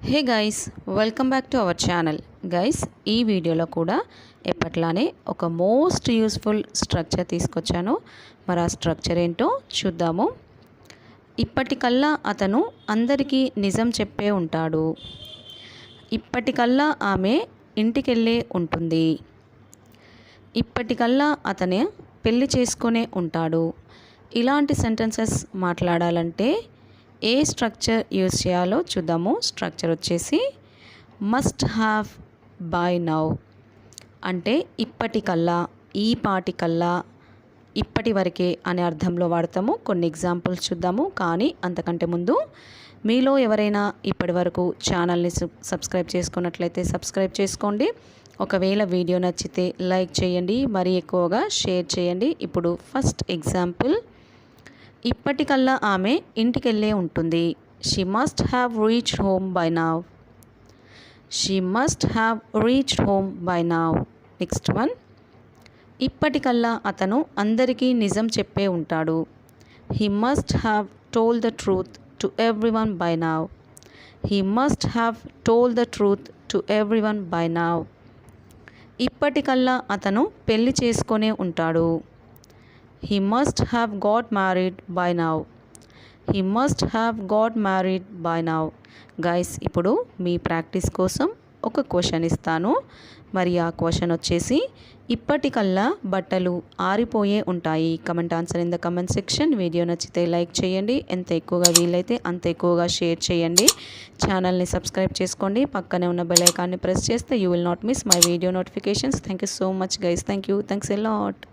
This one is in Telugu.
Hey guys, welcome back to our channel. Guys, ఈ వీడియోలో కూడా ఎప్పట్లానే ఒక మోస్ట్ యూస్ఫుల్ స్ట్రక్చర్ తీసుకొచ్చాను. మరి ఆ స్ట్రక్చర్ ఏంటో చూద్దాము. ఇప్పటికల్లా అతను అందరికీ నిజం చెప్పే ఉంటాడు. ఇప్పటికల్లా ఆమె ఇంటికెళ్ళే ఉంటుంది. ఇప్పటికల్లా అతనే పెళ్లి చేసుకునే ఉంటాడు. ఇలాంటి సెంటెన్సెస్ మాట్లాడాలంటే ఏ స్ట్రక్చర్ యూజ్ చేయాలో చూద్దాము. స్ట్రక్చర్ వచ్చేసి మస్ట్ హ్యావ్, బై నౌ. అంటే ఇప్పటికల్లా, ఈ పాటికల్లా, ఇప్పటి వరకే అనే అర్థంలో వాడతాము. కొన్ని ఎగ్జాంపుల్స్ చూద్దాము. కానీ అంతకంటే ముందు మీలో ఎవరైనా ఇప్పటి వరకు ఛానల్ని సబ్స్క్రైబ్ చేసుకున్నట్లయితే సబ్స్క్రైబ్ చేసుకోండి. ఒకవేళ వీడియో నచ్చితే లైక్ చేయండి, మరీ ఎక్కువగా షేర్ చేయండి. ఇప్పుడు ఫస్ట్ ఎగ్జాంపుల్, ఇప్పటికల్లా ఆమె ఇంటికెళ్ళే ఉంటుంది. She must have reached home by now. She must have reached home by now. Next one, ఇప్పటికల్లా అతను అందరికీ నిజం చెప్పే ఉంటాడు. He must have told the truth to everyone by now. He must have told the truth to everyone by now. ఇప్పటికల్లా అతను పెళ్లి చేసుకొనే ఉంటాడు. He must have got married by now. He must have got married by now. Guys, ఇప్పుడు మీ ప్రాక్టీస్ కోసం ఒక క్వశ్చన్ ఇస్తాను. మరి ఆ క్వశ్చన్ వచ్చేసి, ఇప్పటికల్లా బట్టలు ఆరిపోయే ఉంటాయి. Comment answer in the comment section. Video నచ్చితే లైక్ చేయండి, ఎంత ఎక్కువగా వీలైతే అంత ఎక్కువగా షేర్ చేయండి. ఛానల్ని సబ్స్క్రైబ్ చేసుకోండి, పక్కనే ఉన్న బెల్ ఐకాన్ని ప్రెస్ చేస్తే you will not miss my video notifications. Thank you so much guys. Thank you. Thanks a lot.